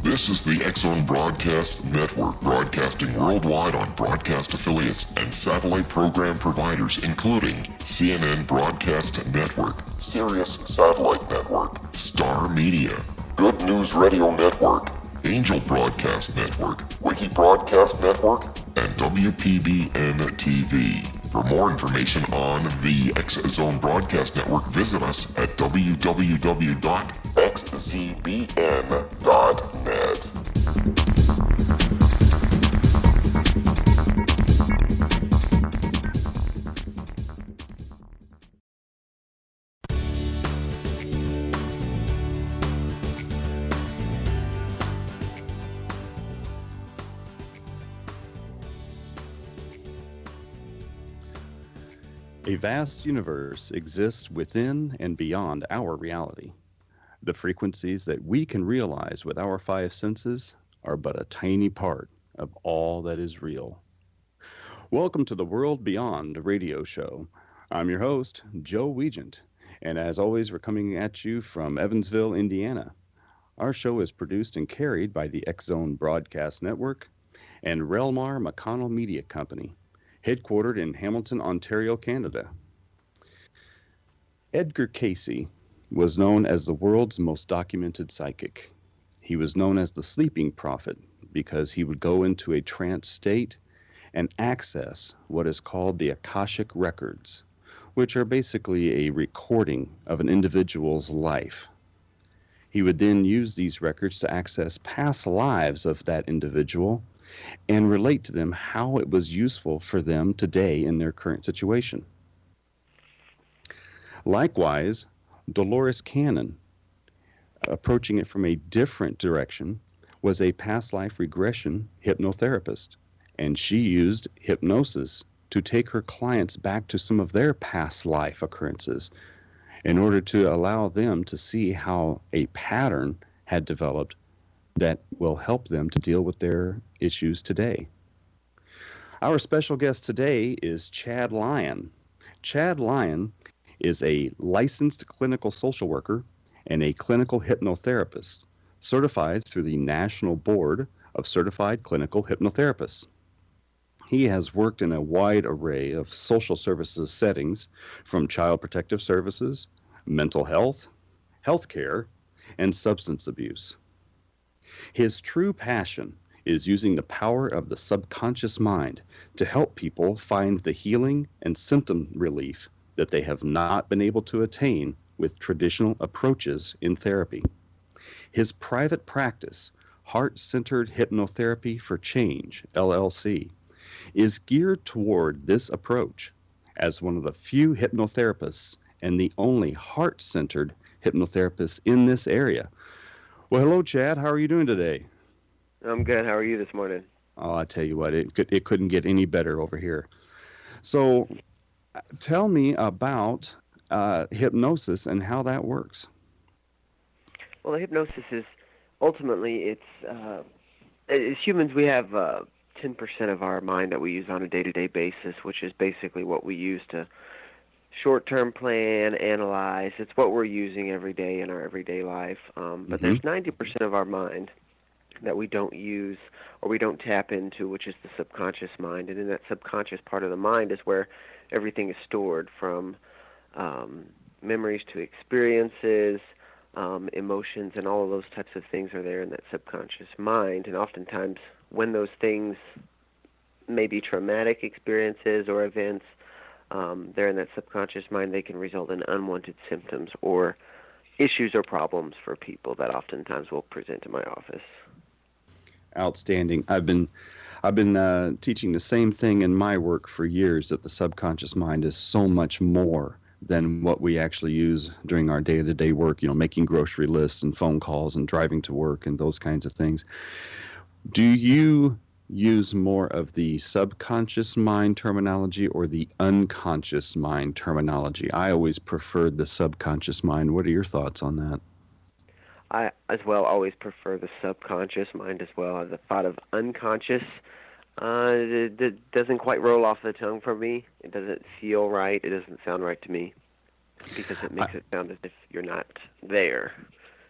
This is the X-Zone Broadcast Network, broadcasting worldwide on broadcast affiliates and satellite program providers, including CNN Broadcast Network, Sirius Satellite Network, Star Media, Good News Radio Network, Angel Broadcast Network, Wiki Broadcast Network, and WPBN TV. For more information on the X-Zone Broadcast Network, visit us at www.xzbn.net. A vast universe exists within and beyond our reality. The frequencies that we can realize with our five senses are but a tiny part of all that is real. Welcome to the World Beyond radio show. I'm your host, Joe Weigant, and as always, we're coming at you from Evansville, Indiana. Our show is produced and carried by the X-Zone Broadcast Network and REL-MAR McConnell Media Company, headquartered in Hamilton, Ontario, Canada. Edgar Cayce was known as the world's most documented psychic. He was known as the sleeping prophet because he would go into a trance state and access what is called the Akashic records, which are basically a recording of an individual's life. He would then use these records to access past lives of that individual and relate to them how it was useful for them today in their current situation. Likewise, Dolores Cannon, approaching it from a different direction, was a past life regression hypnotherapist, and she used hypnosis to take her clients back to some of their past life occurrences in order to allow them to see how a pattern had developed that will help them to deal with their issues today. Our special guest today is Chad Lyon. Chad Lyon is a licensed clinical social worker and a clinical hypnotherapist, certified through the National Board of Certified Clinical Hypnotherapists. He has worked in a wide array of social services settings, from child protective services, mental health, healthcare, and substance abuse. His true passion is using the power of the subconscious mind to help people find the healing and symptom relief that they have not been able to attain with traditional approaches in therapy. His private practice, Heart-Centered Hypnotherapy for Change, LLC, is geared toward this approach as one of the few hypnotherapists and the only heart-centered hypnotherapist in this area. Well, hello, Chad. How are you doing today? I'm good. How are you this morning? Oh, I tell you what, it couldn't get any better over here. So tell me about hypnosis and how that works. Well, the hypnosis is ultimately, as humans, we have 10% of our mind that we use on a day-to-day basis, which is basically what we use to short-term plan, analyze. It's what we're using every day in our everyday life. But there's 90% of our mind that we don't use or we don't tap into, which is the subconscious mind. And in that subconscious part of the mind is where everything is stored, from memories to experiences, emotions, and all of those types of things are there in that subconscious mind. And oftentimes when those things may be traumatic experiences or events, they're in that subconscious mind, they can result in unwanted symptoms or issues or problems for people that oftentimes will present in my office. Outstanding. I've been teaching the same thing in my work for years, that the subconscious mind is so much more than what we actually use during our day-to-day work, making grocery lists and phone calls and driving to work and those kinds of things. Do you use more of the subconscious mind terminology or the unconscious mind terminology? I always preferred the subconscious mind. What are your thoughts on that? I, as well, always prefer the subconscious mind as well. The thought of unconscious, it doesn't quite roll off the tongue for me. It doesn't feel right. It doesn't sound right to me because it makes it sound as if you're not there.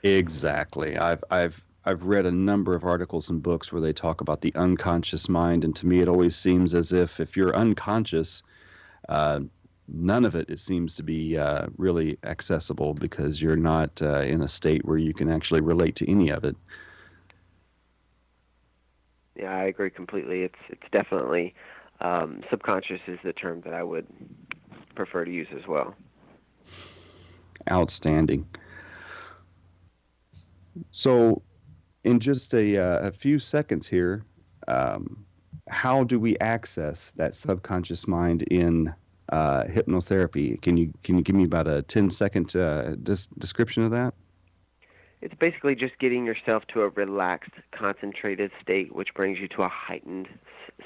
Exactly. I've I've read a number of articles and books where they talk about the unconscious mind, and to me it always seems as if you're unconscious, none of it seems to be really accessible because you're not in a state where you can actually relate to any of it. Yeah, I agree completely. It's definitely subconscious is the term that I would prefer to use as well. Outstanding. So, in just a few seconds here, how do we access that subconscious mind in hypnotherapy? Can you give me about a 10-second description of that? It's basically just getting yourself to a relaxed, concentrated state, which brings you to a heightened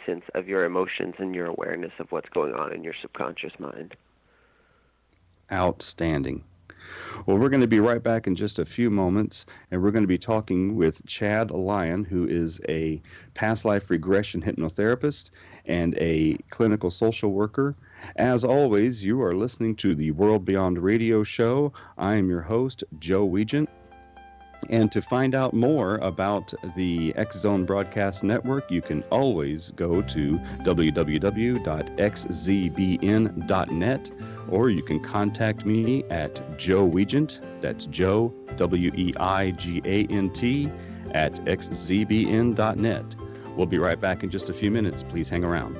sense of your emotions and your awareness of what's going on in your subconscious mind. Outstanding. Well, we're going to be right back in just a few moments, and we're going to be talking with Chad Lyon, who is a past life regression hypnotherapist and a clinical social worker. As always, you are listening to the World Beyond Radio Show. I am your host, Joe Weigant. And to find out more about the X Zone Broadcast Network, you can always go to www.xzbn.net, or you can contact me at Joe Weigant, that's Joe, Weigant, at xzbn.net. We'll be right back in just a few minutes. Please hang around.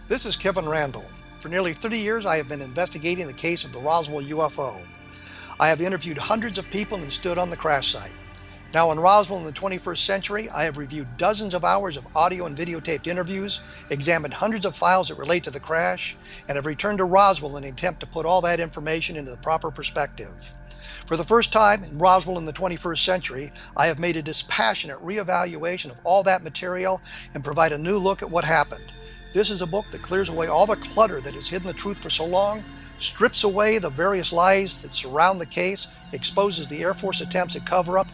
This is Kevin Randall. For nearly 30 years, I have been investigating the case of the Roswell UFO. I have interviewed hundreds of people and stood on the crash site. Now in Roswell in the 21st century, I have reviewed dozens of hours of audio and videotaped interviews, examined hundreds of files that relate to the crash, and have returned to Roswell in an attempt to put all that information into the proper perspective. For the first time in Roswell in the 21st century, I have made a dispassionate reevaluation of all that material and provide a new look at what happened. This is a book that clears away all the clutter that has hidden the truth for so long, strips away the various lies that surround the case, exposes the Air Force attempts at cover-up,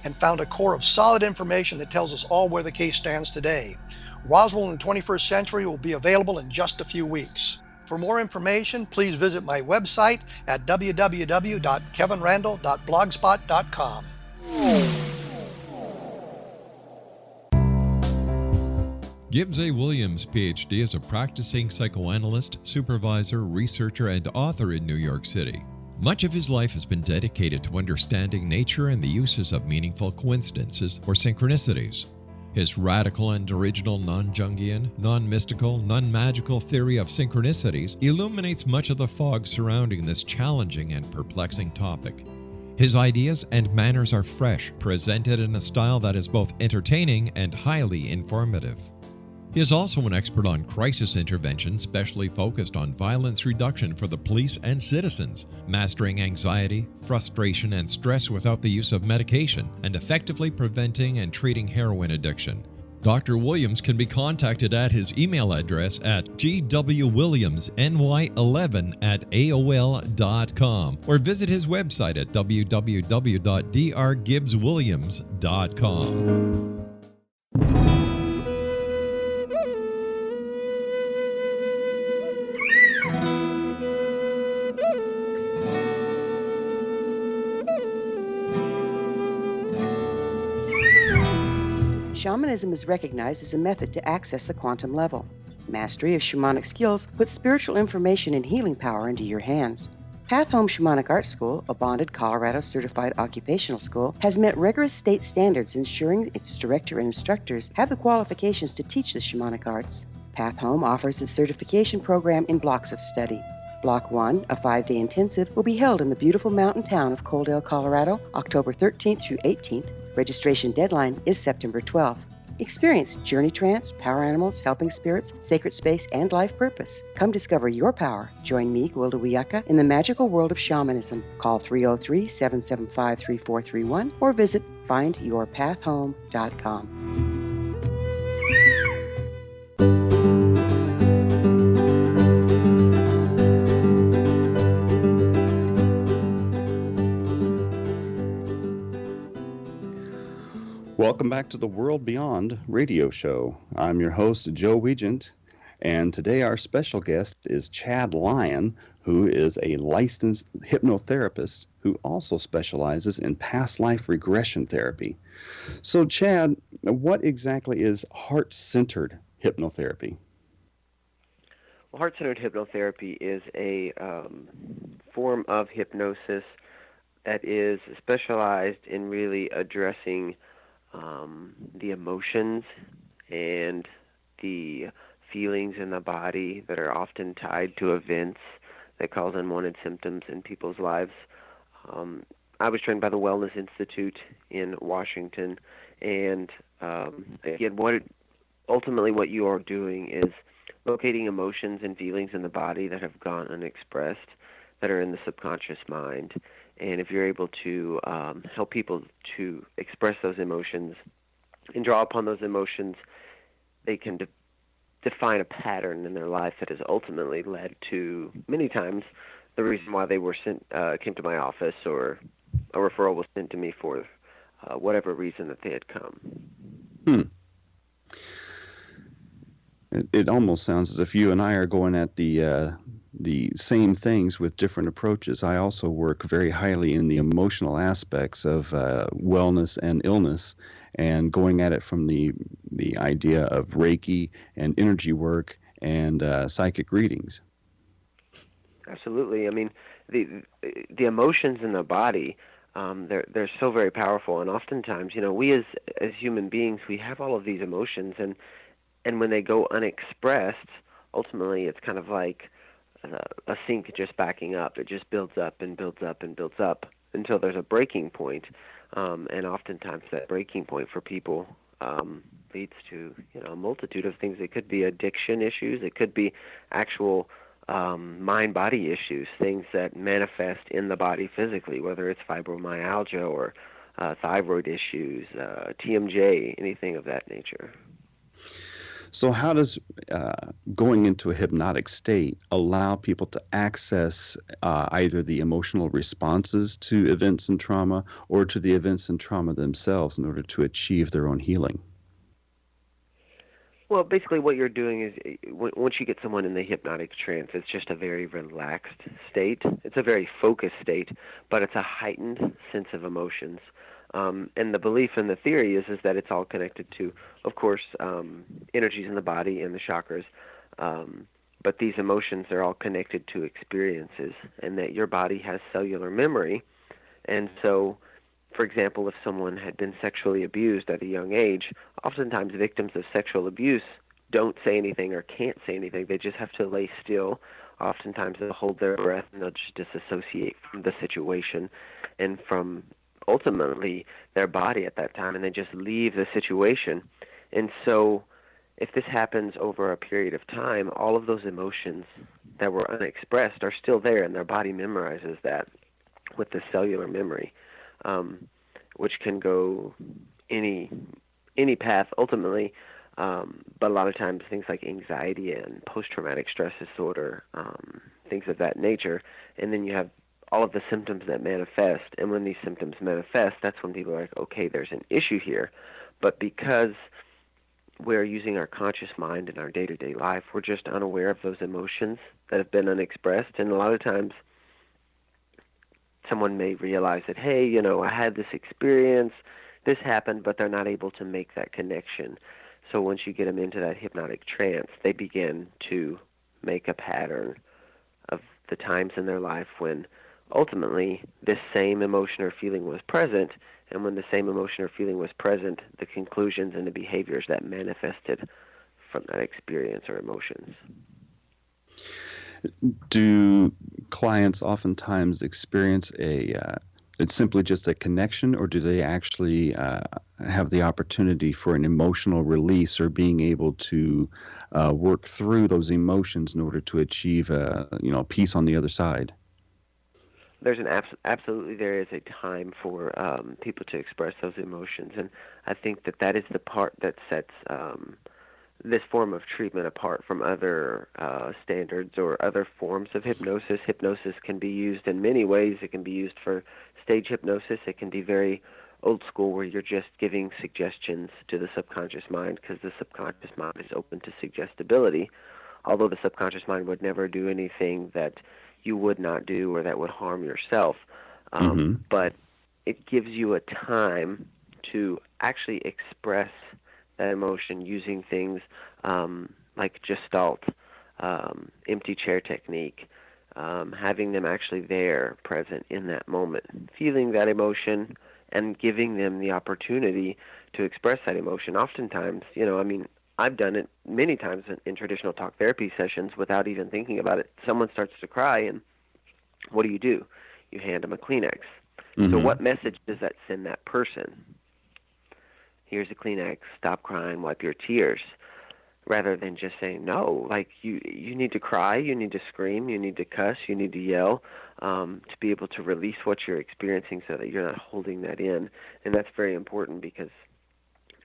and found a core of solid information that tells us all where the case stands today. Roswell in the 21st century will be available in just a few weeks. For more information, please visit my website at www.kevinrandall.blogspot.com. Gibbs A. Williams, Ph.D., is a practicing psychoanalyst, supervisor, researcher, and author in New York City. Much of his life has been dedicated to understanding nature and the uses of meaningful coincidences or synchronicities. His radical and original non-Jungian, non-mystical, non-magical theory of synchronicities illuminates much of the fog surrounding this challenging and perplexing topic. His ideas and manners are fresh, presented in a style that is both entertaining and highly informative. He is also an expert on crisis intervention, specially focused on violence reduction for the police and citizens, mastering anxiety, frustration, and stress without the use of medication, and effectively preventing and treating heroin addiction. Dr. Williams can be contacted at his email address at gwwilliamsny11@aol.com or visit his website at www.drgibbswilliams.com. Shamanism is recognized as a method to access the quantum level. Mastery of shamanic skills puts spiritual information and healing power into your hands. Path Home Shamanic Art School, a bonded Colorado certified occupational school, has met rigorous state standards, ensuring its director and instructors have the qualifications to teach the shamanic arts. Path Home offers its certification program in blocks of study. Block 1, a 5-day intensive, will be held in the beautiful mountain town of Coaldale, Colorado, October 13th through 18th. Registration deadline is September 12th. Experience journey trance, power animals, helping spirits, sacred space, and life purpose. Come discover your power. Join me, Gwilda Wiyaka, in the magical world of shamanism. Call 303-775-3431 or visit findyourpathhome.com. Welcome back to the World Beyond radio show. I'm your host, Joe Weigant, and today our special guest is Chad Lyon, who is a licensed hypnotherapist who also specializes in past life regression therapy. So, Chad, what exactly is heart-centered hypnotherapy? Well, heart-centered hypnotherapy is a form of hypnosis that is specialized in really addressing the emotions and the feelings in the body that are often tied to events that cause unwanted symptoms in people's lives. I was trained by the Wellness Institute in Washington, and again, ultimately what you are doing is locating emotions and feelings in the body that have gone unexpressed, that are in the subconscious mind. And if you're able to help people to express those emotions and draw upon those emotions, they can define a pattern in their life that has ultimately led to, many times, the reason why they were came to my office, or a referral was sent to me for whatever reason that they had come. It almost sounds as if you and I are going at the same things with different approaches. I also work very highly in the emotional aspects of wellness and illness, and going at it from the idea of Reiki and energy work and psychic readings. Absolutely. I mean, the emotions in the body, they're so very powerful, and oftentimes, we as human beings, we have all of these emotions, and when they go unexpressed, ultimately it's kind of like a sink just backing up. It just builds up and builds up and builds up until there's a breaking point. And oftentimes that breaking point for people leads to a multitude of things. It could be addiction issues. It could be actual mind-body issues, things that manifest in the body physically, whether it's fibromyalgia or thyroid issues, TMJ, anything of that nature. So how does going into a hypnotic state allow people to access either the emotional responses to events and trauma or to the events and trauma themselves in order to achieve their own healing? Well, basically what you're doing is once you get someone in the hypnotic trance, it's just a very relaxed state. It's a very focused state, but it's a heightened sense of emotions. And the belief and the theory is that it's all connected to, of course, energies in the body and the chakras. But these emotions are all connected to experiences, and that your body has cellular memory. And so, for example, if someone had been sexually abused at a young age, oftentimes victims of sexual abuse don't say anything or can't say anything. They just have to lay still. Oftentimes they'll hold their breath and they'll just disassociate from the situation and from ultimately their body at that time, and they just leave the situation. And so if this happens over a period of time, all of those emotions that were unexpressed are still there, and their body memorizes that with the cellular memory, which can go any path ultimately. But a lot of times things like anxiety and post-traumatic stress disorder, things of that nature, and then you have all of the symptoms that manifest. And when these symptoms manifest, that's when people are like, okay, there's an issue here. But because we're using our conscious mind in our day-to-day life, we're just unaware of those emotions that have been unexpressed. And a lot of times someone may realize that, hey, I had this experience, this happened, but they're not able to make that connection. So once you get them into that hypnotic trance, they begin to make a pattern of the times in their life when ultimately this same emotion or feeling was present, and when the same emotion or feeling was present, the conclusions and the behaviors that manifested from that experience or emotions. Do clients oftentimes experience it's simply just a connection, or do they actually have the opportunity for an emotional release, or being able to work through those emotions in order to achieve peace on the other side? There's absolutely there is a time for people to express those emotions, and I think that is the part that sets this form of treatment apart from other standards or other forms of hypnosis. Hypnosis can be used in many ways. It can be used for stage hypnosis. It can be very old school, where you're just giving suggestions to the subconscious mind, because the subconscious mind is open to suggestibility, although the subconscious mind would never do anything that you would not do or that would harm yourself. But it gives you a time to actually express that emotion using things like Gestalt, empty chair technique, having them actually there, present in that moment, feeling that emotion and giving them the opportunity to express that emotion. Oftentimes, I've done it many times in traditional talk therapy sessions without even thinking about it. Someone starts to cry, and what do? You hand them a Kleenex. So what message does that send that person? Here's a Kleenex, stop crying, wipe your tears, rather than just saying, no, like you need to cry, you need to scream, you need to cuss, you need to yell, to be able to release what you're experiencing so that you're not holding that in. And that's very important, because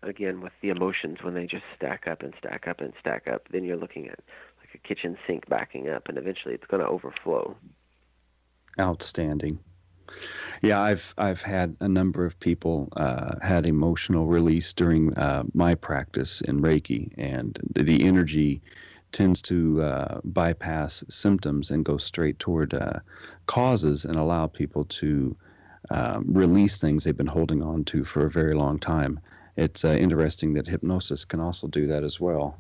again, with the emotions, when they just stack up and stack up and stack up, then you're looking at like a kitchen sink backing up, and eventually it's going to overflow. Outstanding. Yeah, I've had a number of people had emotional release during my practice in Reiki, and the energy tends to bypass symptoms and go straight toward causes, and allow people to release things they've been holding on to for a very long time. It's interesting that hypnosis can also do that as well.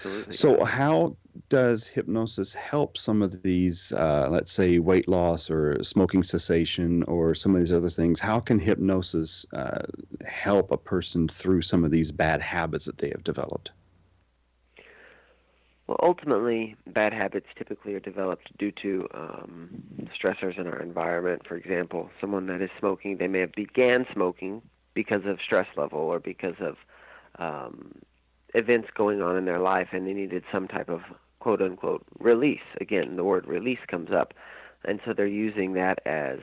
Absolutely. So how does hypnosis help some of these, let's say, weight loss or smoking cessation or some of these other things? How can hypnosis help a person through some of these bad habits that they have developed? Well, ultimately, bad habits typically are developed due to stressors in our environment. For example, someone that is smoking, they may have began smoking because of stress level or because of events going on in their life, and they needed some type of quote-unquote release. Again, the word release comes up, and so they're using that as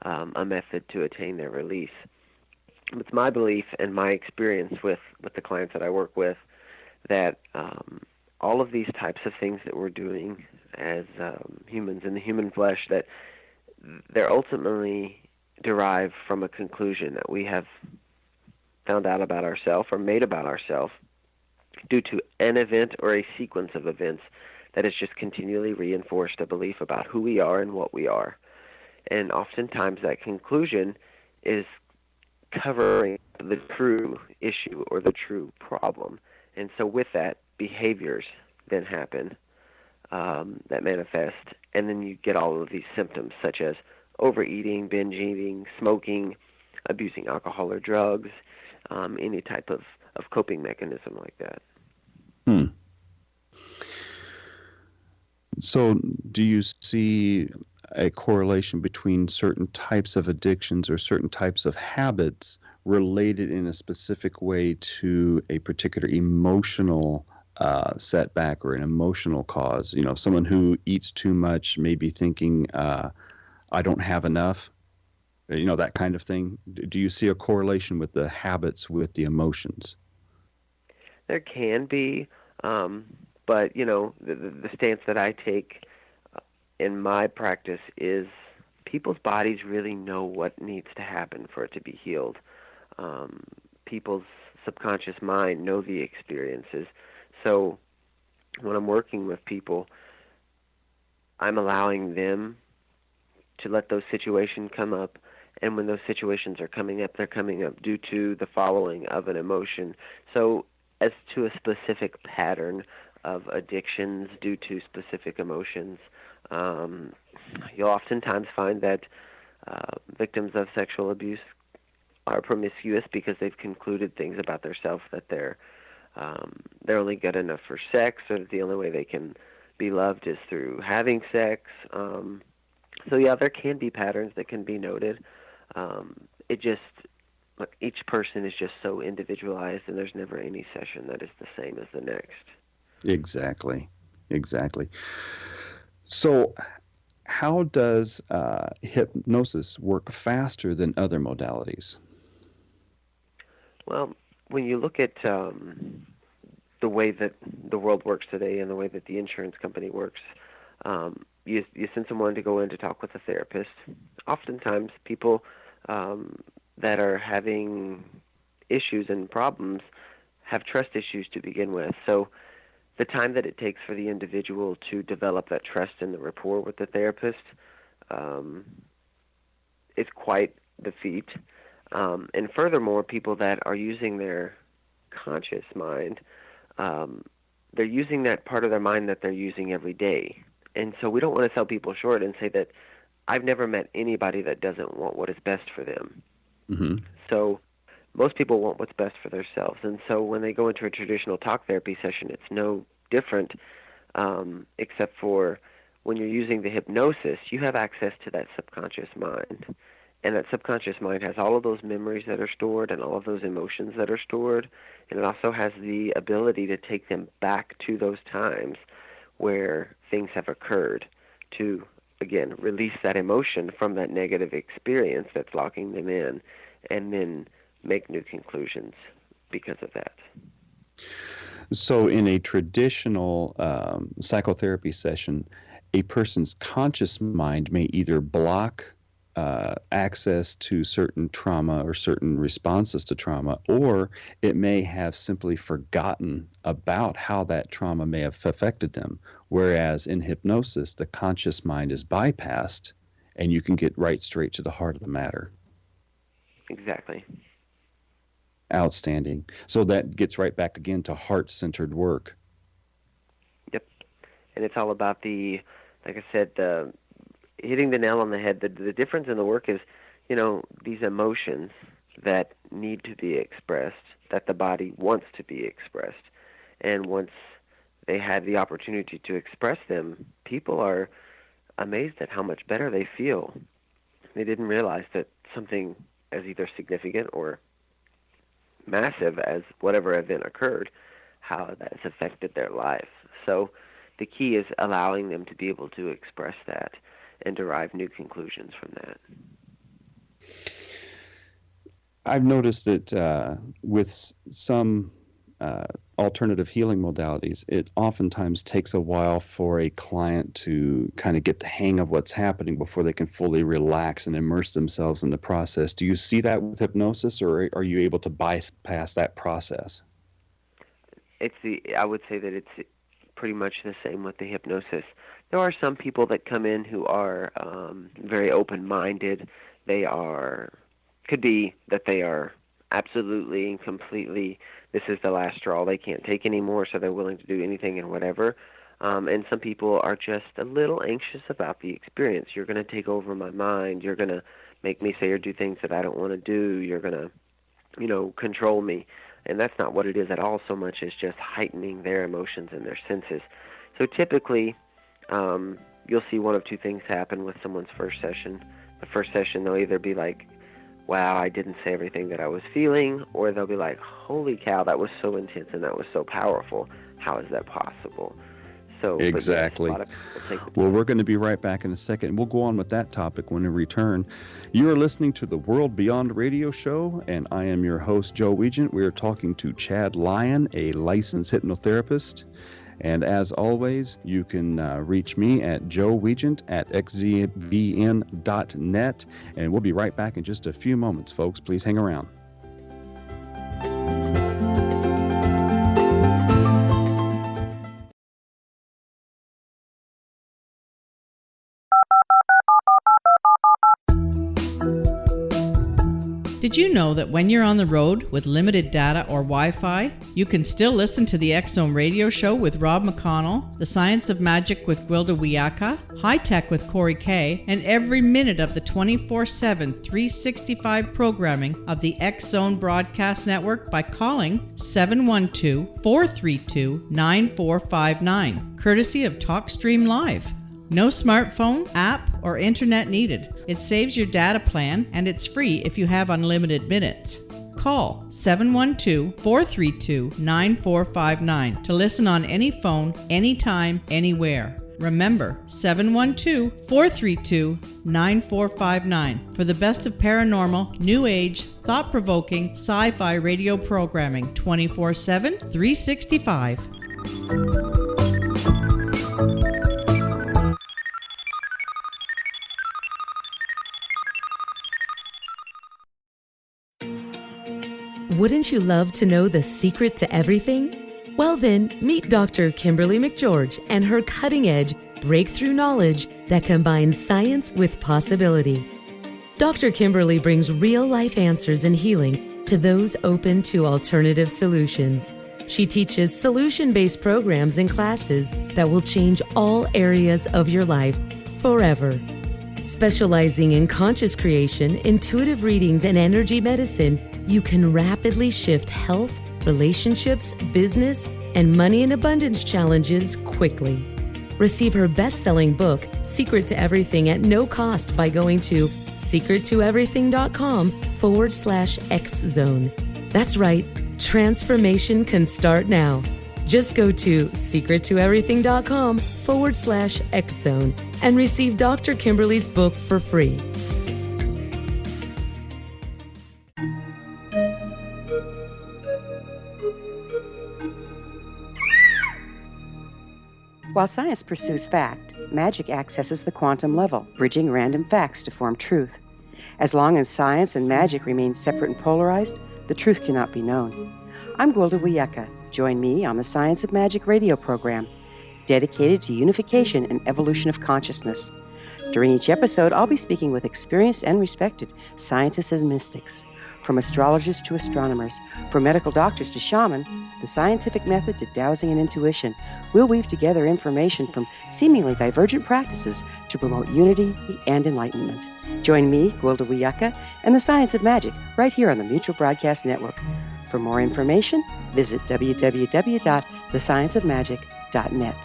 a method to attain their release. It's my belief and my experience with the clients that I work with that all of these types of things that we're doing as humans in the human flesh, that they're ultimately derived from a conclusion that we have found out about ourselves or made about ourselves due to an event or a sequence of events that has just continually reinforced a belief about who we are and what we are. And oftentimes that conclusion is covering the true issue or the true problem. And so with that, behaviors then happen that manifest, and then you get all of these symptoms such as overeating, binge eating, smoking, abusing alcohol or drugs, any type of coping mechanism like that. So do you see a correlation between certain types of addictions or certain types of habits related in a specific way to a particular emotional setback or an emotional cause? You know, someone who eats too much may be thinking, I don't have enough, that kind of thing. Do you see a correlation with the habits with the emotions? There can be, but the stance that I take in my practice is people's bodies really know what needs to happen for it to be healed. People's subconscious mind know the experiences. So when I'm working with people, I'm allowing them to let those situations come up. And when those situations are coming up, they're coming up due to the following of an emotion. So as to a specific pattern of addictions due to specific emotions, you'll oftentimes find that victims of sexual abuse are promiscuous because they've concluded things about themselves, that they're only good enough for sex, or the only way they can be loved is through having sex. So yeah, there can be patterns that can be noted. look, each person is just so individualized, and there's never any session that is the same as the next. Exactly. So how does hypnosis work faster than other modalities? Well, when you look at the way that the world works today and the way that the insurance company works, you send someone to go in to talk with a therapist. Oftentimes, people that are having issues and problems have trust issues to begin with. So the time that it takes for the individual to develop that trust and the rapport with the therapist is quite the feat. And furthermore, people that are using their conscious mind, they're using that part of their mind that they're using every day. And so we don't want to sell people short and say that I've never met anybody that doesn't want what is best for them. Mm-hmm. So most people want what's best for themselves. And so when they go into a traditional talk therapy session, it's no different, except for when you're using the hypnosis, you have access to that subconscious mind. And that subconscious mind has all of those memories that are stored and all of those emotions that are stored. And it also has the ability to take them back to those times where things have occurred to, again, release that emotion from that negative experience that's locking them in, and then make new conclusions because of that. So in a traditional psychotherapy session, a person's conscious mind may either block access to certain trauma or certain responses to trauma, or it may have simply forgotten about how that trauma may have affected them. Whereas in hypnosis, the conscious mind is bypassed and you can get right straight to the heart of the matter. Exactly. Outstanding. So that gets right back again to heart-centered work. Yep. And it's all about like I said, hitting the nail on the head. The difference in the work is, these emotions that need to be expressed, that the body wants to be expressed. And once they had the opportunity to express them, people are amazed at how much better they feel. They didn't realize that something as either significant or massive as whatever event occurred, how that has affected their life. So the key is allowing them to be able to express that and derive new conclusions from that. I've noticed that with some alternative healing modalities, it oftentimes takes a while for a client to kind of get the hang of what's happening before they can fully relax and immerse themselves in the process. Do you see that with hypnosis, or are you able to bypass that process? I would say that it's pretty much the same with the hypnosis. There are some people that come in who are very open-minded. Could be that they are absolutely and completely, this is the last straw, they can't take anymore, so they're willing to do anything and whatever. And some people are just a little anxious about the experience. You're going to take over my mind. You're going to make me say or do things that I don't want to do. You're going to, control me. And that's not what it is at all so much as just heightening their emotions and their senses. So typically, you'll see one of two things happen with someone's first session. The first session, they'll either be like, wow, I didn't say everything that I was feeling, or they'll be like, holy cow, that was so intense and that was so powerful. How is that possible? So exactly. Yes, a lot of people take the time. Well, we're going to be right back in a second. We'll go on with that topic when we return. You are listening to the World Beyond Radio Show, and I am your host, Joe Weigant. We are talking to Chad Lyon, a licensed hypnotherapist. And as always, you can reach me at joeweigant@xzbn.net. And we'll be right back in just a few moments, folks. Please hang around. Did you know that when you're on the road with limited data or Wi-Fi, you can still listen to the X-Zone Radio Show with Rob McConnell, The Science of Magic with Gwilda Wiyaka, High Tech with Corey Kay, and every minute of the 24/7, 365 programming of the X-Zone Broadcast Network by calling 712-432-9459, courtesy of TalkStream Live. No smartphone, app, or internet needed. It saves your data plan, and it's free if you have unlimited minutes. Call 712-432-9459 to listen on any phone, anytime, anywhere. Remember, 712-432-9459 for the best of paranormal, new age, thought-provoking, sci-fi radio programming 24/7, 365. Wouldn't you love to know the secret to everything? Well then, meet Dr. Kimberly McGeorge and her cutting-edge breakthrough knowledge that combines science with possibility. Dr. Kimberly brings real-life answers and healing to those open to alternative solutions. She teaches solution-based programs and classes that will change all areas of your life forever. Specializing in conscious creation, intuitive readings, and energy medicine, you can rapidly shift health, relationships, business, and money and abundance challenges quickly. Receive her best-selling book, Secret to Everything, at no cost by going to secrettoeverything.com/X-Zone. That's right, transformation can start now. Just go to secrettoeverything.com/X-Zone and receive Dr. Kimberly's book for free. While science pursues fact, magic accesses the quantum level, bridging random facts to form truth. As long as science and magic remain separate and polarized, the truth cannot be known. I'm Gwilda Wiyaka. Join me on the Science of Magic radio program, dedicated to unification and evolution of consciousness. During each episode, I'll be speaking with experienced and respected scientists and mystics. From astrologers to astronomers, from medical doctors to shaman, the scientific method to dowsing and intuition, we'll weave together information from seemingly divergent practices to promote unity and enlightenment. Join me, Gwilda Wiyaka, and the Science of Magic right here on the Mutual Broadcast Network. For more information, visit www.thescienceofmagic.net.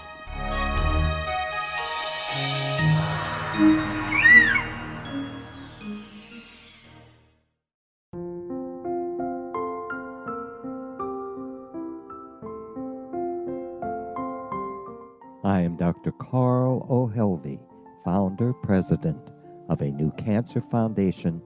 I am Dr. Carl O'Helvey, founder, president of a new cancer foundation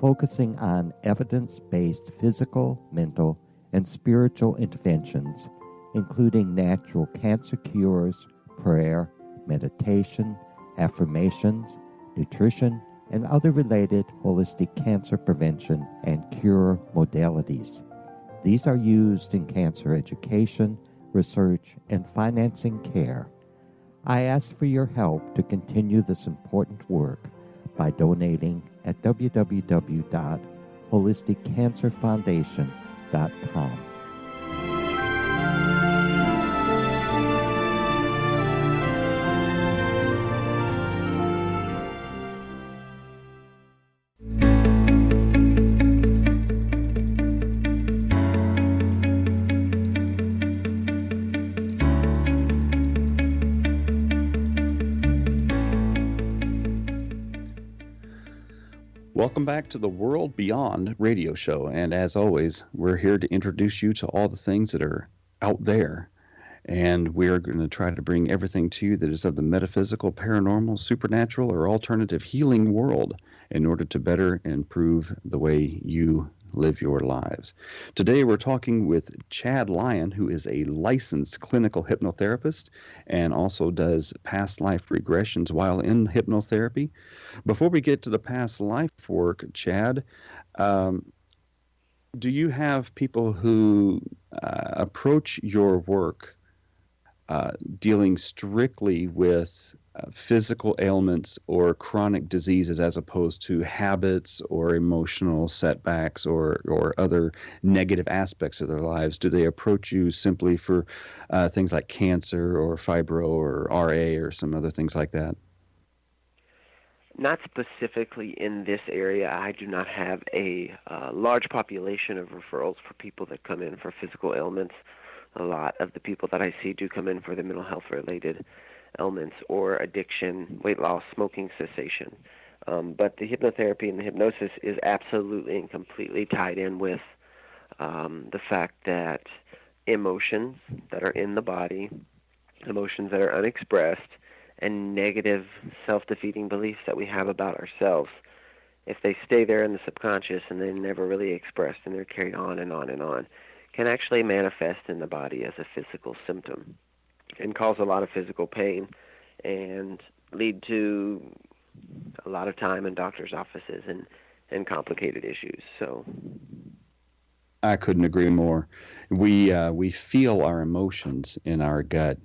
focusing on evidence-based physical, mental, and spiritual interventions, including natural cancer cures, prayer, meditation, affirmations, nutrition, and other related holistic cancer prevention and cure modalities. These are used in cancer education, research, and financing care. I ask for your help to continue this important work by donating at www.holisticcancerfoundation.com. Welcome back to the World Beyond radio show. And as always, we're here to introduce you to all the things that are out there. And we're going to try to bring everything to you that is of the metaphysical, paranormal, supernatural, or alternative healing world in order to better improve the way you live your lives. Today we're talking with Chad Lyon, who is a licensed clinical hypnotherapist and also does past life regressions while in hypnotherapy. Before we get to the past life work, Chad, do you have people who approach your work dealing strictly with physical ailments or chronic diseases as opposed to habits or emotional setbacks or other negative aspects of their lives? Do they approach you simply for things like cancer or fibro or RA or some other things like that? Not specifically in this area. I do not have a large population of referrals for people that come in for physical ailments. A lot of the people that I see do come in for the mental health related ailments or addiction, weight loss, smoking cessation. But the hypnotherapy and the hypnosis is absolutely and completely tied in with the fact that emotions that are in the body, emotions that are unexpressed, and negative self-defeating beliefs that we have about ourselves, if they stay there in the subconscious and they're never really expressed and they're carried on and on and on, can actually manifest in the body as a physical symptom and cause a lot of physical pain and lead to a lot of time in doctors' offices and complicated issues. So I couldn't agree more. We feel our emotions in our gut,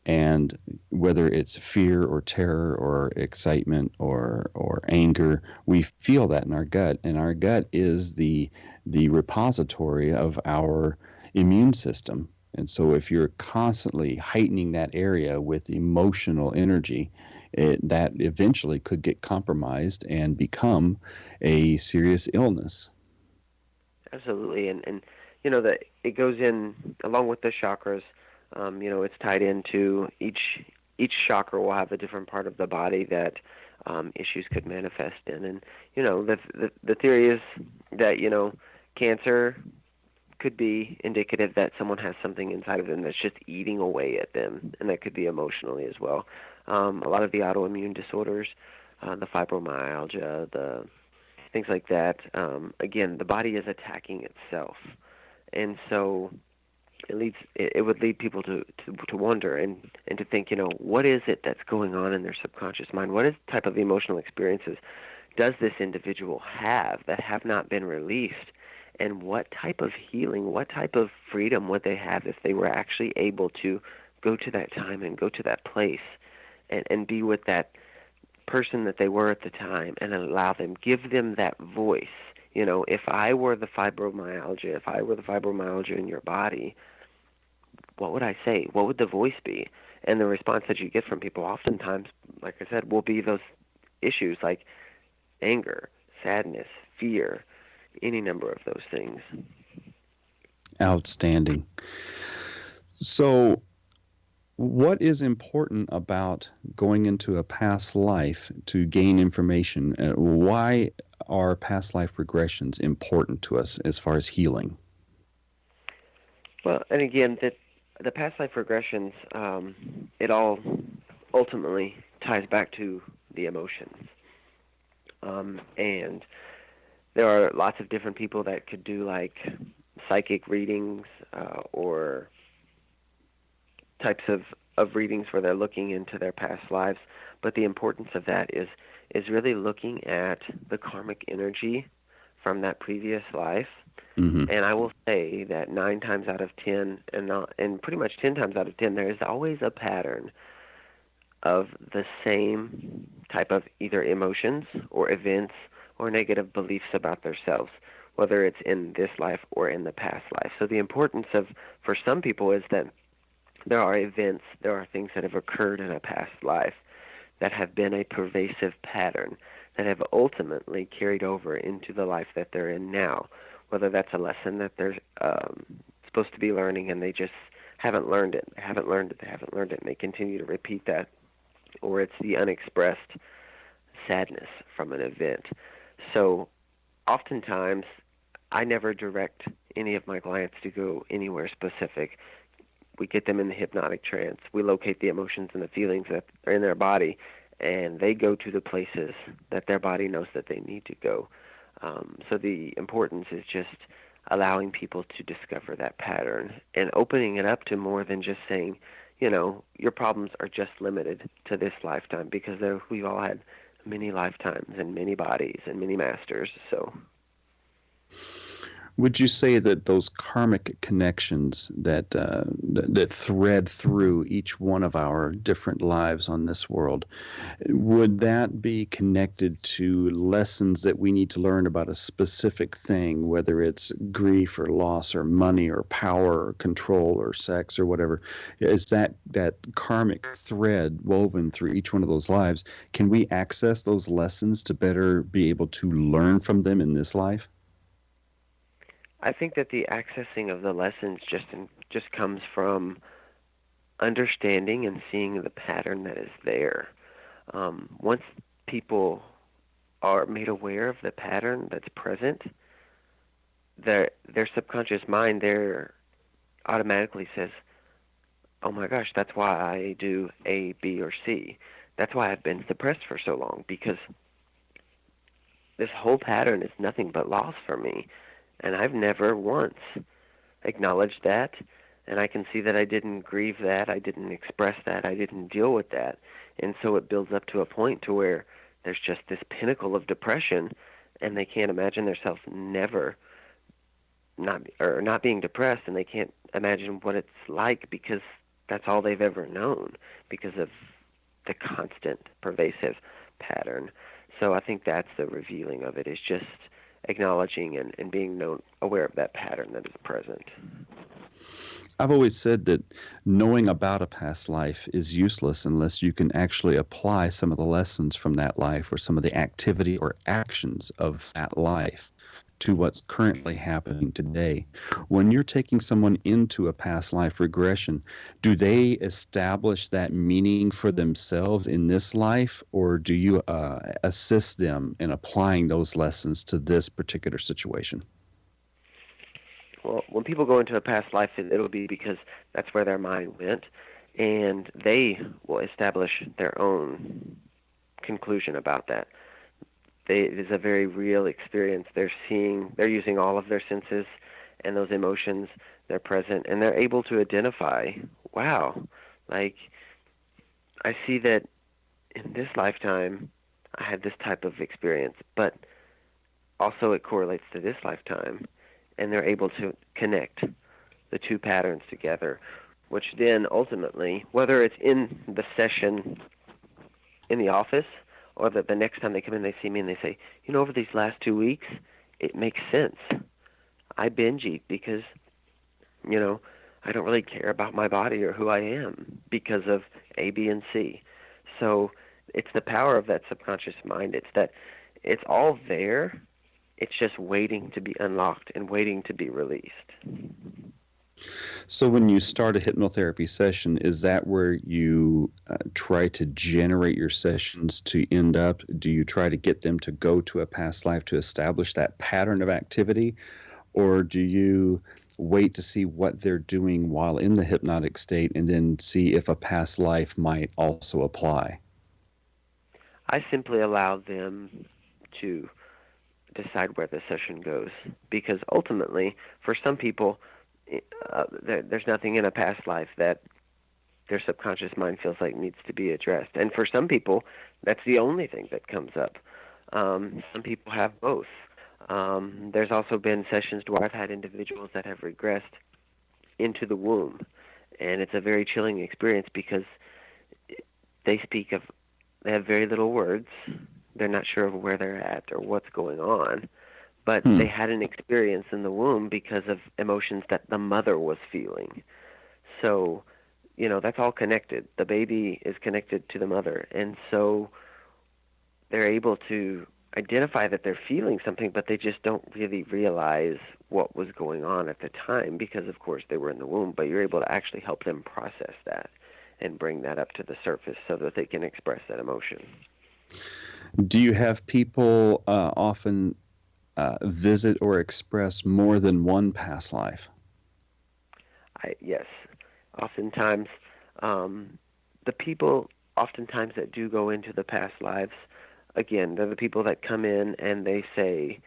and whether it's fear or terror or excitement or anger, we feel that in our gut, and our gut is the repository of our immune system. And so if you're constantly heightening that area with emotional energy, that eventually could get compromised and become a serious illness. absolutely, and you know that it goes in along with the chakras. It's tied into each chakra will have a different part of the body that issues could manifest in, and the theory is that cancer could be indicative that someone has something inside of them that's just eating away at them, and that could be emotionally as well. A lot of the autoimmune disorders, the fibromyalgia, the things like that. Again, the body is attacking itself, and so it would lead people to wonder and to think, what is it that's going on in their subconscious mind? What type of emotional experiences does this individual have that have not been released? And what type of healing, what type of freedom would they have if they were actually able to go to that time and go to that place and be with that person that they were at the time and allow them, give them that voice. If I were the fibromyalgia in your body, what would I say? What would the voice be? And the response that you get from people oftentimes, like I said, will be those issues like anger, sadness, fear, any number of those things. Outstanding. So what is important about going into a past life to gain information? Why are past life regressions important to us as far as healing? Well, and again, the past life regressions, it all ultimately ties back to the emotions. And there are lots of different people that could do like psychic readings or types of readings where they're looking into their past lives. But the importance of that is really looking at the karmic energy from that previous life. Mm-hmm. And I will say that 9 times out of 10, and pretty much 10 times out of 10, there is always a pattern of the same type of either emotions or events or negative beliefs about themselves, whether it's in this life or in the past life. So the importance for some people is that there are events, there are things that have occurred in a past life that have been a pervasive pattern that have ultimately carried over into the life that they're in now, whether that's a lesson that they're supposed to be learning and they just haven't learned it, and they continue to repeat that, or it's the unexpressed sadness from an event. So oftentimes, I never direct any of my clients to go anywhere specific. We get them in the hypnotic trance. We locate the emotions and the feelings that are in their body, and they go to the places that their body knows that they need to go. So the importance is just allowing people to discover that pattern and opening it up to more than just saying, your problems are just limited to this lifetime, because we've all had many lifetimes and many bodies and many masters. So would you say that those karmic connections that thread through each one of our different lives on this world, would that be connected to lessons that we need to learn about a specific thing, whether it's grief or loss or money or power or control or sex or whatever? Is that karmic thread woven through each one of those lives? Can we access those lessons to better be able to learn from them in this life? I think that the accessing of the lessons just comes from understanding and seeing the pattern that is there. Once people are made aware of the pattern that's present, their subconscious mind there automatically says, oh my gosh, that's why I do A, B, or C. That's why I've been suppressed for so long, because this whole pattern is nothing but loss for me. And I've never once acknowledged that, and I can see that I didn't grieve that, I didn't express that, I didn't deal with that. And so it builds up to a point to where there's just this pinnacle of depression, and they can't imagine themselves never not being depressed, and they can't imagine what it's like, because that's all they've ever known, because of the constant, pervasive pattern. So I think that's the revealing of it, is just acknowledging and being aware of that pattern that is present. I've always said that knowing about a past life is useless unless you can actually apply some of the lessons from that life, or some of the activity or actions of that life, to what's currently happening today. When you're taking someone into a past life regression, do they establish that meaning for themselves in this life, or do you assist them in applying those lessons to this particular situation? Well, when people go into a past life, it'll be because that's where their mind went, and they will establish their own conclusion about that. It is a very real experience. They're using all of their senses and those emotions. They're present, and they're able to identify, wow, like, I see that in this lifetime I had this type of experience, but also it correlates to this lifetime, and they're able to connect the two patterns together, which then ultimately, whether it's in the session in the office, or that the next time they come in, they see me and they say, over these last 2 weeks, it makes sense. I binge eat because, I don't really care about my body or who I am because of A, B, and C. So it's the power of that subconscious mind. It's that it's all there. It's just waiting to be unlocked and waiting to be released. So when you start a hypnotherapy session, is that where you try to generate your sessions to end up? Do you try to get them to go to a past life to establish that pattern of activity? Or do you wait to see what they're doing while in the hypnotic state and then see if a past life might also apply? I simply allow them to decide where the session goes, because ultimately, for some people, there's nothing in a past life that their subconscious mind feels like needs to be addressed. And for some people, that's the only thing that comes up. Some people have both. There's also been sessions where I've had individuals that have regressed into the womb, and it's a very chilling experience because they have very little words. They're not sure of where they're at or what's going on. But they had an experience in the womb because of emotions that the mother was feeling. So, that's all connected. The baby is connected to the mother. And so they're able to identify that they're feeling something, but they just don't really realize what was going on at the time because, of course, they were in the womb. But you're able to actually help them process that and bring that up to the surface so that they can express that emotion. Do you have people often visit or express more than one past life? Yes. Oftentimes, the people that do go into the past lives, again, they're the people that come in and they say,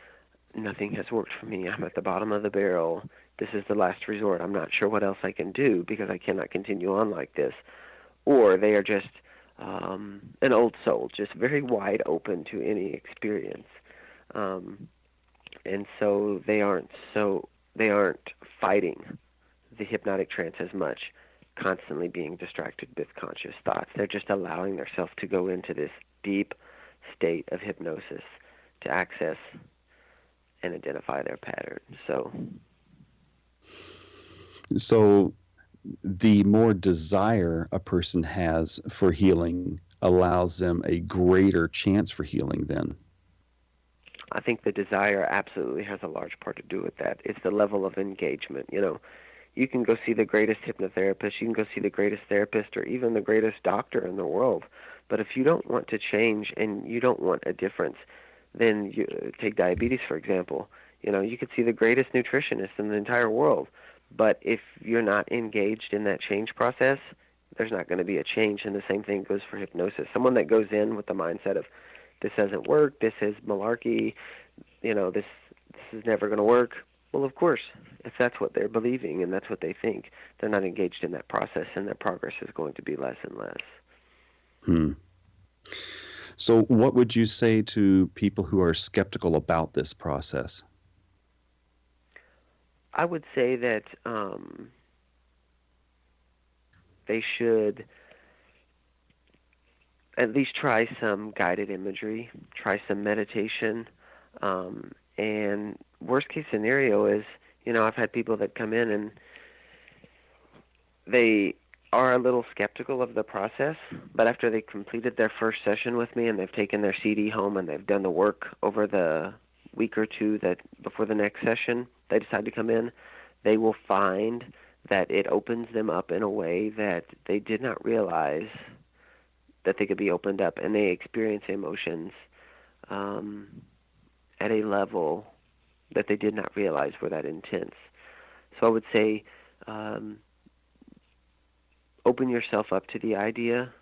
nothing has worked for me. I'm at the bottom of the barrel. This is the last resort. I'm not sure what else I can do because I cannot continue on like this. Or they are just an old soul, just very wide open to any experience. And so they aren't fighting the hypnotic trance as much, constantly being distracted with conscious thoughts. They're just allowing themselves to go into this deep state of hypnosis to access and identify their pattern. So the more desire a person has for healing allows them a greater chance for healing then. I think the desire absolutely has a large part to do with that. It's the level of engagement. You can go see the greatest hypnotherapist, you can go see the greatest therapist, or even the greatest doctor in the world. But if you don't want to change and you don't want a difference, then you take diabetes, for example. You could see the greatest nutritionist in the entire world. But if you're not engaged in that change process, there's not going to be a change. And the same thing goes for hypnosis. Someone that goes in with the mindset of, this doesn't work, this is malarkey, this is never going to work. Well, of course, if that's what they're believing and that's what they think, they're not engaged in that process, and their progress is going to be less and less. So what would you say to people who are skeptical about this process? I would say that they should at least try some guided imagery, try some meditation, and worst case scenario is, I've had people that come in and they are a little skeptical of the process, but after they completed their first session with me and they've taken their CD home and they've done the work over the week or two that before the next session they decide to come in, they will find that it opens them up in a way that they did not realize that they could be opened up, and they experience emotions at a level that they did not realize were that intense. So I would say open yourself up to the idea,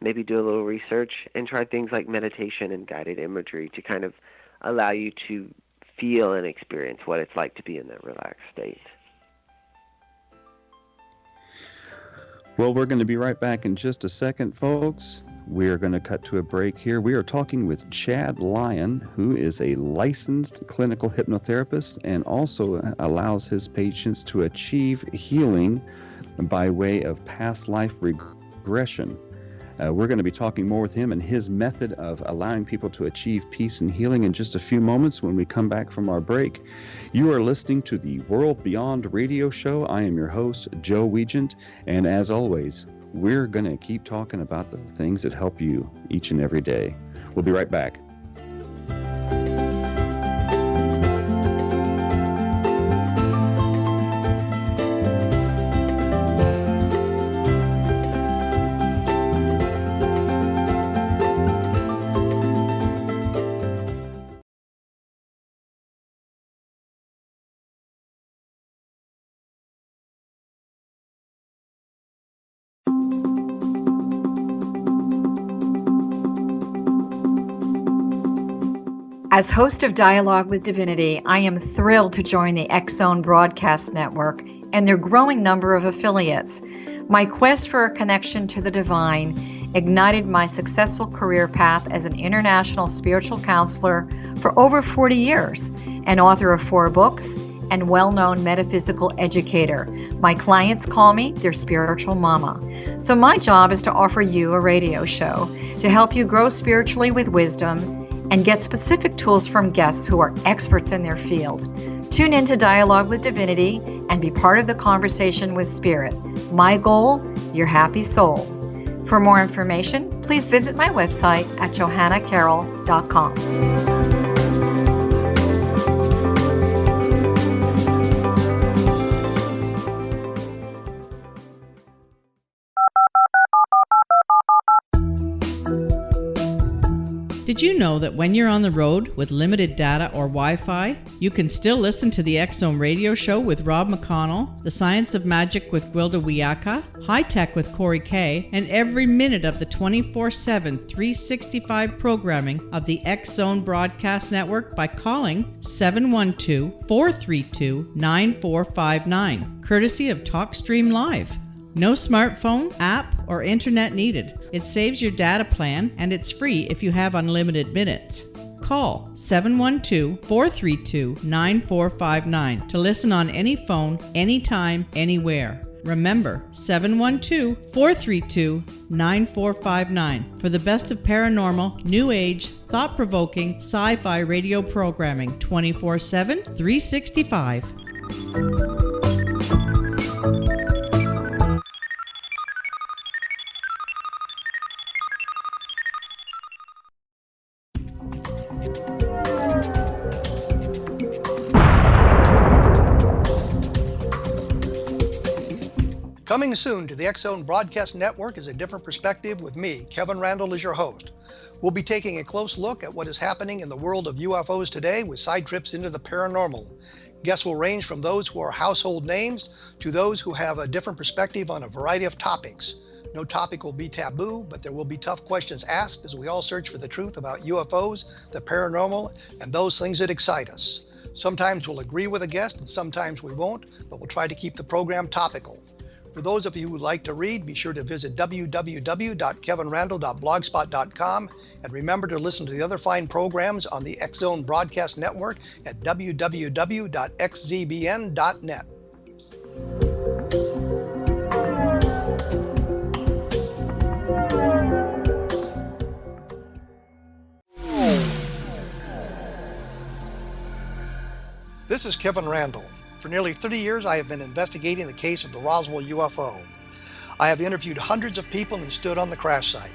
maybe do a little research, and try things like meditation and guided imagery to kind of allow you to feel and experience what it's like to be in that relaxed state. Well, we're going to be right back in just a second, folks. We are going to cut to a break here. We are talking with Chad Lyon, who is a licensed clinical hypnotherapist and also allows his patients to achieve healing by way of past life regression. We're going to be talking more with him and his method of allowing people to achieve peace and healing in just a few moments when we come back from our break. You are listening to the World Beyond Radio Show. I am your host, Joe Weigant, and as always, we're going to keep talking about the things that help you each and every day. We'll be right back. As host of Dialogue with Divinity, I am thrilled to join the X-Zone Broadcast Network and their growing number of affiliates. My quest for a connection to the divine ignited my successful career path as an international spiritual counselor for over 40 years, an author of 4 books, and well-known metaphysical educator. My clients call me their spiritual mama. So my job is to offer you a radio show to help you grow spiritually with wisdom and get specific tools from guests who are experts in their field. Tune in to Dialogue with Divinity and be part of the conversation with Spirit. My goal, your happy soul. For more information, please visit my website at johannacarroll.com. Did you know that when you're on the road with limited data or Wi-Fi, you can still listen to the X-Zone Radio Show with Rob McConnell, The Science of Magic with Gwilda Wiyaka, High Tech with Corey Kay, and every minute of the 24/7, 365 programming of the X-Zone Broadcast Network by calling 712-432-9459, courtesy of TalkStream Live. No smartphone, app, or internet needed. It saves your data plan, and it's free if you have unlimited minutes. Call 712-432-9459 to listen on any phone, anytime, anywhere. Remember, 712-432-9459 for the best of paranormal, new age, thought-provoking, sci-fi radio programming 24/7, 365. Coming soon to the X-Zone Broadcast Network is A Different Perspective with me, Kevin Randall, as your host. We'll be taking a close look at what is happening in the world of UFOs today with side trips into the paranormal. Guests will range from those who are household names to those who have a different perspective on a variety of topics. No topic will be taboo, but there will be tough questions asked as we all search for the truth about UFOs, the paranormal, and those things that excite us. Sometimes we'll agree with a guest and sometimes we won't, but we'll try to keep the program topical. For those of you who like to read, be sure to visit www.kevinrandall.blogspot.com and remember to listen to the other fine programs on the X-Zone Broadcast Network at www.xzbn.net. This is Kevin Randall. For nearly 30 years, I have been investigating the case of the Roswell UFO. I have interviewed hundreds of people and stood on the crash site.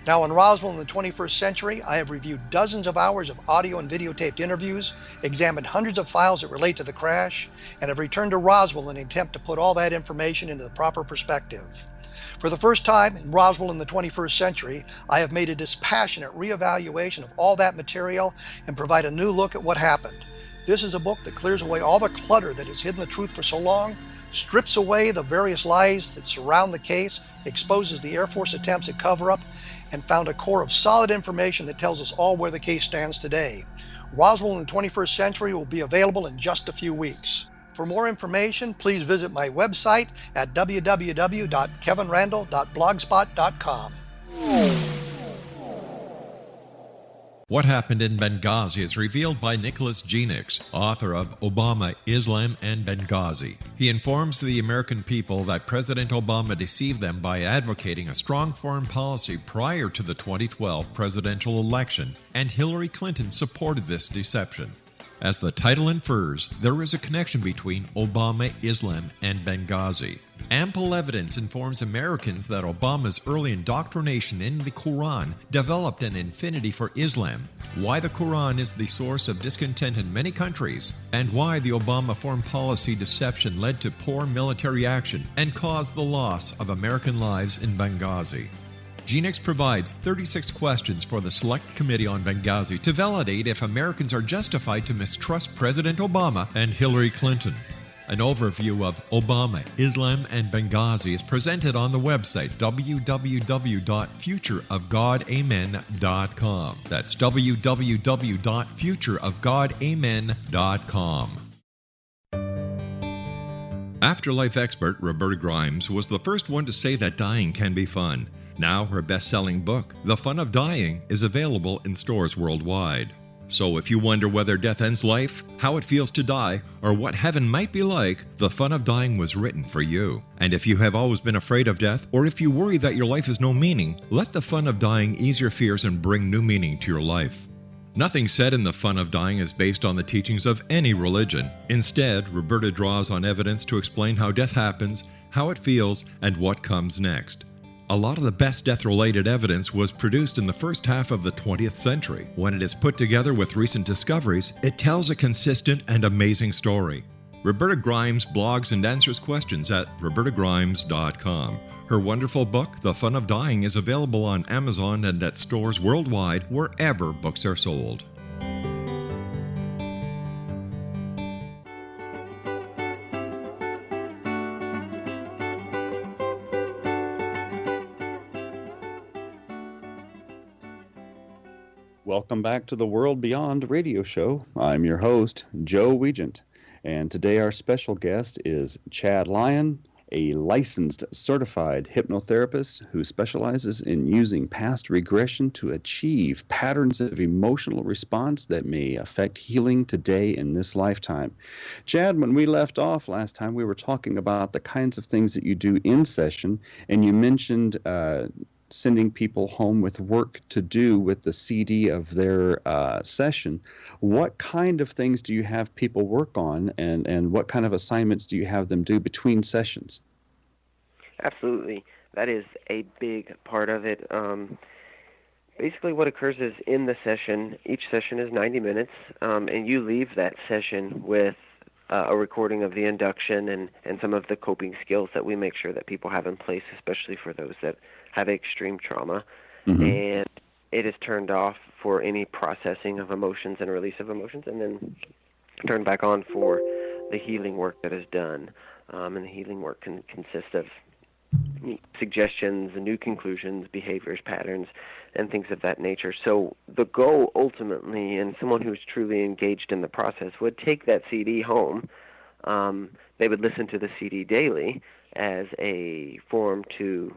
Now in Roswell in the 21st century, I have reviewed dozens of hours of audio and videotaped interviews, examined hundreds of files that relate to the crash, and have returned to Roswell in an attempt to put all that information into the proper perspective. For the first time in Roswell in the 21st century, I have made a dispassionate reevaluation of all that material and provide a new look at what happened. This is a book that clears away all the clutter that has hidden the truth for so long, strips away the various lies that surround the case, exposes the Air Force attempts at cover-up, and found a core of solid information that tells us all where the case stands today. Roswell in the 21st century will be available in just a few weeks. For more information, please visit my website at www.kevinrandall.blogspot.com. What Happened in Benghazi is revealed by Nicholas Genix, author of Obama, Islam, and Benghazi. He informs the American people that President Obama deceived them by advocating a strong foreign policy prior to the 2012 presidential election, and Hillary Clinton supported this deception. As the title infers, there is a connection between Obama, Islam, and Benghazi. Ample evidence informs Americans that Obama's early indoctrination in the Quran developed an affinity for Islam, why the Quran is the source of discontent in many countries, and why the Obama foreign policy deception led to poor military action and caused the loss of American lives in Benghazi. Genix provides 36 questions for the Select Committee on Benghazi to validate if Americans are justified to mistrust President Obama and Hillary Clinton. An overview of Obama, Islam, and Benghazi is presented on the website www.futureofgodamen.com. That's www.futureofgodamen.com. Afterlife expert Roberta Grimes was the first one to say that dying can be fun. Now her best-selling book, The Fun of Dying, is available in stores worldwide. So if you wonder whether death ends life, how it feels to die, or what heaven might be like, The Fun of Dying was written for you. And if you have always been afraid of death, or if you worry that your life has no meaning, let The Fun of Dying ease your fears and bring new meaning to your life. Nothing said in The Fun of Dying is based on the teachings of any religion. Instead, Roberta draws on evidence to explain how death happens, how it feels, and what comes next. A lot of the best death-related evidence was produced in the first half of the 20th century. When it is put together with recent discoveries, it tells a consistent and amazing story. Roberta Grimes blogs and answers questions at robertagrimes.com. Her wonderful book, The Fun of Dying, is available on Amazon and at stores worldwide wherever books are sold. Welcome back to the World Beyond radio show. I'm your host, Joe Weigant, and today our special guest is Chad Lyon, a licensed certified hypnotherapist who specializes in using past regression to achieve patterns of emotional response that may affect healing today in this lifetime. Chad, when we left off last time, we were talking about the kinds of things that you do in session, and you mentioned sending people home with work to do with the CD of their session. What kind of things do you have people work on, and what kind of assignments do you have them do between sessions? Absolutely. That is a big part of it. Basically what occurs is in the session, each session is 90 minutes, and you leave that session with a recording of the induction and some of the coping skills that we make sure that people have in place, especially for those that have extreme trauma. And it is turned off for any processing of emotions and release of emotions, and then turned back on for the healing work that is done. And the healing work can consist of suggestions, new conclusions, behaviors, patterns, and things of that nature. So the goal ultimately, and someone who's truly engaged in the process would take that CD home. They would listen to the CD daily as a form to,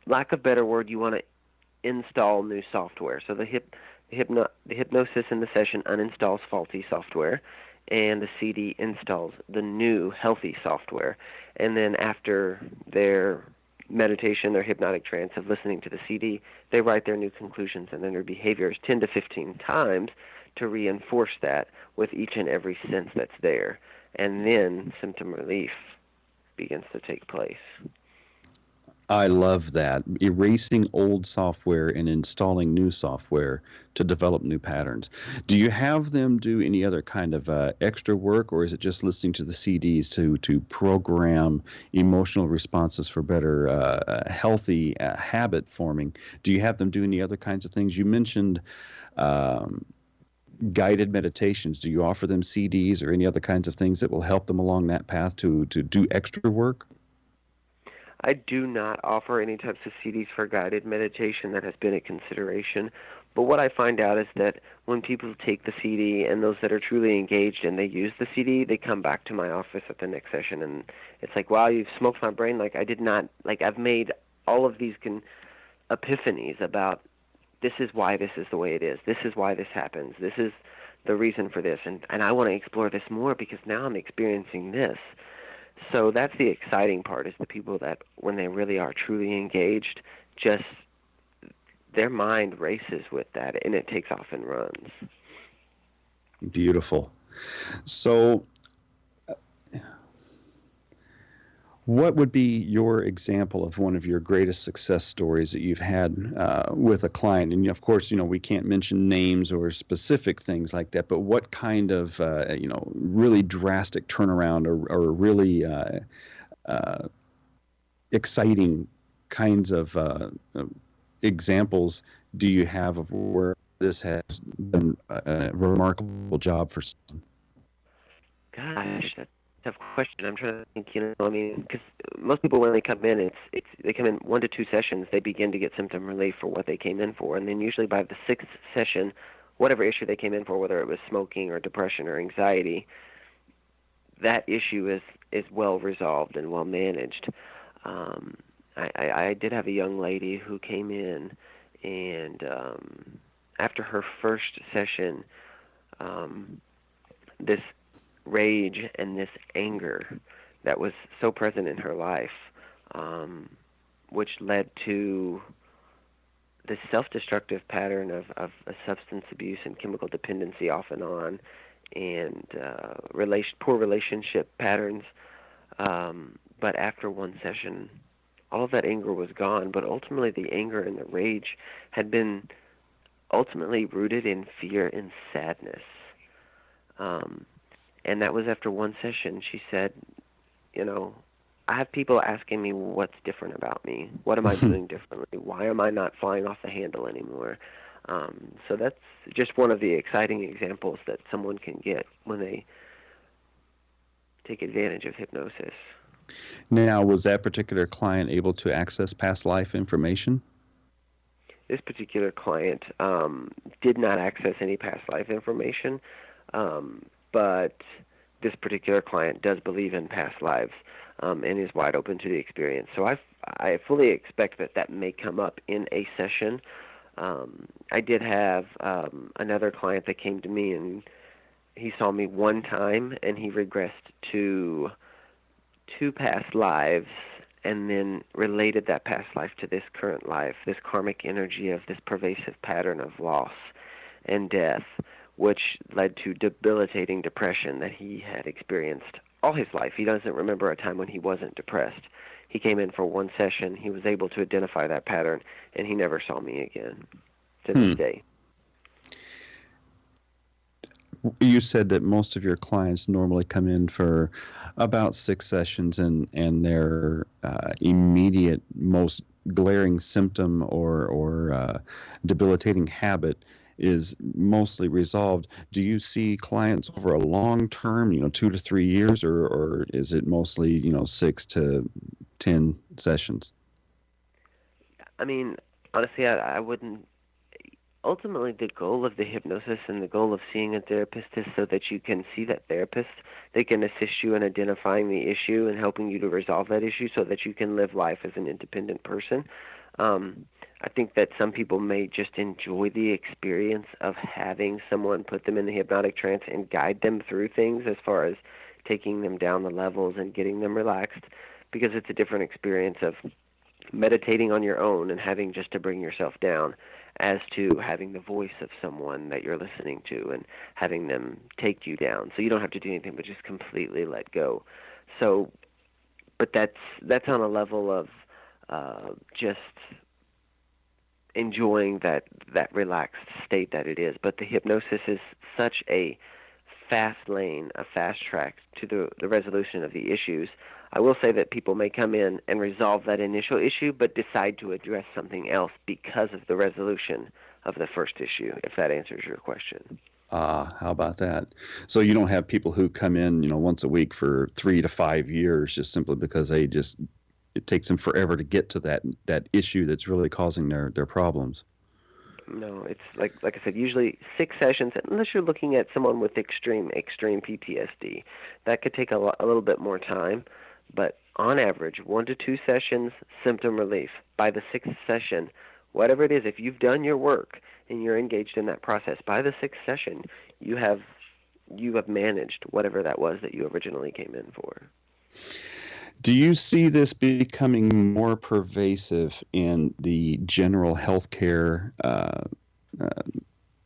lack of a better word, you want to install new software. So the hypnosis in the session uninstalls faulty software, and the CD installs the new healthy software. And then after their meditation, their hypnotic trance of listening to the CD, they write their new conclusions and then their behaviors 10 to 15 times to reinforce that with each and every sense that's there. And then symptom relief begins to take place. I love that. Erasing old software and installing new software to develop new patterns. Do you have them do any other kind of extra work, or is it just listening to the CDs to program emotional responses for better healthy habit forming? Do you have them do any other kinds of things? You mentioned guided meditations. Do you offer them CDs or any other kinds of things that will help them along that path to do extra work? I do not offer any types of CDs for guided meditation. That has been a consideration. But what I find out is that when people take the CD, and those that are truly engaged and they use the CD, they come back to my office at the next session, and it's like, wow, you've smoked my brain. Like, I did not, like, I've made all of these epiphanies about this is why this is the way it is. This is why this happens. This is the reason for this. And I want to explore this more because now I'm experiencing this. So that's the exciting part, is the people that, when they really are truly engaged, just their mind races with that, and it takes off and runs. Beautiful. So what would be your example of one of your greatest success stories that you've had with a client? And of course, we can't mention names or specific things like that, but what kind of, really drastic turnaround or really exciting kinds of examples do you have of where this has been a remarkable job for someone? Gosh, that's a tough question. I'm trying to think, because most people, when they come in, they come in 1 to 2 sessions, they begin to get symptom relief for what they came in for, and then usually by the 6th session, whatever issue they came in for, whether it was smoking or depression or anxiety, that issue is well resolved and well managed. I did have a young lady who came in, and after her first session, this rage and this anger that was so present in her life, which led to this self-destructive pattern of a substance abuse and chemical dependency off and on, and poor relationship patterns. But after one session, all of that anger was gone, but ultimately the anger and the rage had been ultimately rooted in fear and sadness. And that was after one session. She said, I have people asking me what's different about me. What am I doing differently? Why am I not flying off the handle anymore? So that's just one of the exciting examples that someone can get when they take advantage of hypnosis. Now, was that particular client able to access past life information? This particular client did not access any past life information, but this particular client does believe in past lives and is wide open to the experience. So I fully expect that may come up in a session. I did have another client that came to me, and he saw me one time, and he regressed to 2 past lives and then related that past life to this current life, this karmic energy of this pervasive pattern of loss and death, which led to debilitating depression that he had experienced all his life. He doesn't remember a time when he wasn't depressed. He came in for one session, he was able to identify that pattern, and he never saw me again to this day. You said that most of your clients normally come in for about 6 sessions, and their immediate, most glaring symptom or debilitating habit is mostly resolved. Do you see clients over a long term, 2 to 3 years, or is it mostly 6 to 10 sessions? I mean, honestly, I wouldn't. Ultimately, the goal of the hypnosis and the goal of seeing a therapist is so that you can see that therapist. They can assist you in identifying the issue and helping you to resolve that issue so that you can live life as an independent person. I think that some people may just enjoy the experience of having someone put them in the hypnotic trance and guide them through things as far as taking them down the levels and getting them relaxed, because it's a different experience of meditating on your own and having just to bring yourself down, as to having the voice of someone that you're listening to and having them take you down. So you don't have to do anything but just completely let go. So, but that's on a level of just enjoying that relaxed state that it is. But the hypnosis is such a fast lane, a fast track to the resolution of the issues. I will say that people may come in and resolve that initial issue, but decide to address something else because of the resolution of the first issue, if that answers your question. How about that? So you don't have people who come in, once a week for 3 to 5 years just simply because it takes them forever to get to that issue that's really causing their problems. No, it's like I said, usually 6 sessions, unless you're looking at someone with extreme PTSD. That could take a little bit more time. But on average, 1 to 2 sessions, symptom relief. By the 6th session, whatever it is, if you've done your work and you're engaged in that process, by the 6th session, you have managed whatever that was that you originally came in for. Do you see this becoming more pervasive in the general healthcare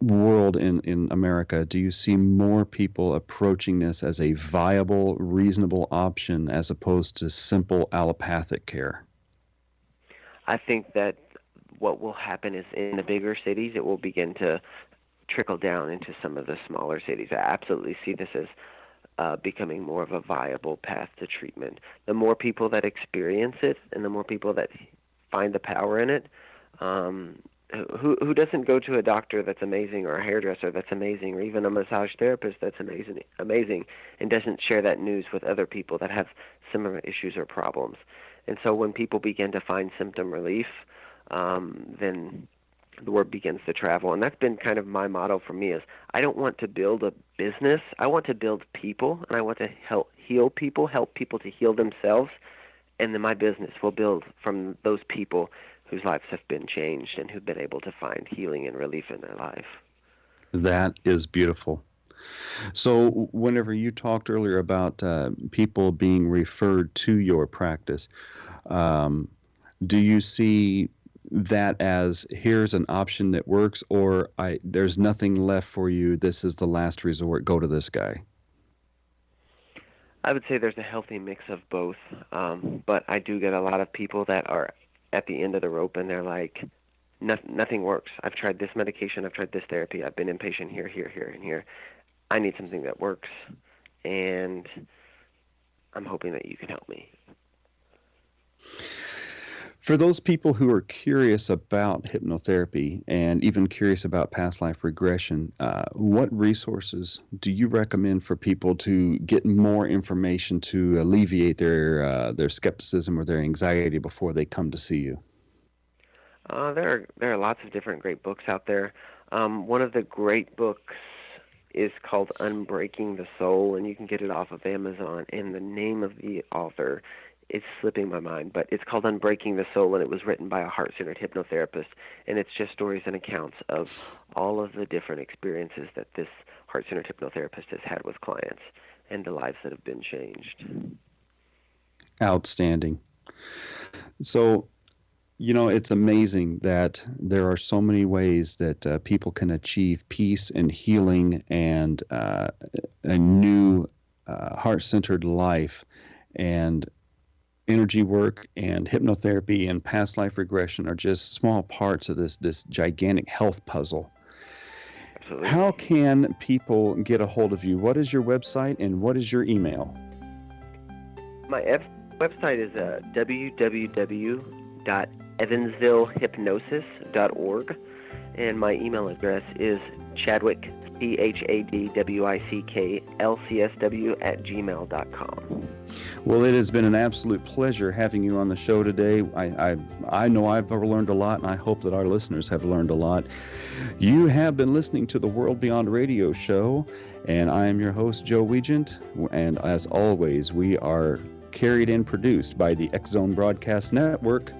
world in America? Do you see more people approaching this as a viable, reasonable option as opposed to simple allopathic care? I think that what will happen is in the bigger cities, it will begin to trickle down into some of the smaller cities. I absolutely see this as becoming more of a viable path to treatment. The more people that experience it and the more people that find the power in it, who doesn't go to a doctor that's amazing, or a hairdresser that's amazing, or even a massage therapist that's amazing, and doesn't share that news with other people that have similar issues or problems? And so when people begin to find symptom relief, then the word begins to travel. And that's been kind of my motto for me, is I don't want to build a business. I want to build people, and I want to help heal people, help people to heal themselves, and then my business will build from those people whose lives have been changed and who've been able to find healing and relief in their life. That is beautiful. So whenever you talked earlier about people being referred to your practice, do you see that as here's an option that works, or there's nothing left for you, this is the last resort, go to this guy? I would say there's a healthy mix of both, but I do get a lot of people that are at the end of the rope and they're like, nothing works. I've tried this medication, I've tried this therapy, I've been inpatient here, and here. I need something that works, and I'm hoping that you can help me. For those people who are curious about hypnotherapy and even curious about past life regression, what resources do you recommend for people to get more information to alleviate their skepticism or their anxiety before they come to see you? There are lots of different great books out there. One of the great books is called Unbreaking the Soul, and you can get it off of Amazon. And the name of the author is slipping my mind, but it's called Unbreaking the Soul, and it was written by a heart-centered hypnotherapist, and it's just stories and accounts of all of the different experiences that this heart-centered hypnotherapist has had with clients and the lives that have been changed. Outstanding. So, it's amazing that there are so many ways that people can achieve peace and healing and a new heart-centered life. And energy work and hypnotherapy and past life regression are just small parts of this gigantic health puzzle. Absolutely. How can people get a hold of you? What is your website and what is your email? My website is www.evansvillehypnosis.org, and my email address is Chadwick, CHADWICK, LCSW@gmail.com. Well, it has been an absolute pleasure having you on the show today. I know I've learned a lot, and I hope that our listeners have learned a lot. You have been listening to the World Beyond Radio show, and I am your host, Joe Weigant. And as always, we are carried and produced by the X Zone Broadcast Network,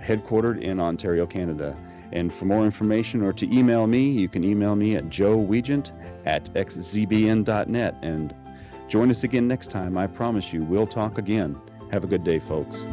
headquartered in Ontario, Canada. And for more information or to email me, you can email me at joeweigant@xzbn.net. And join us again next time. I promise you, we'll talk again. Have a good day, folks.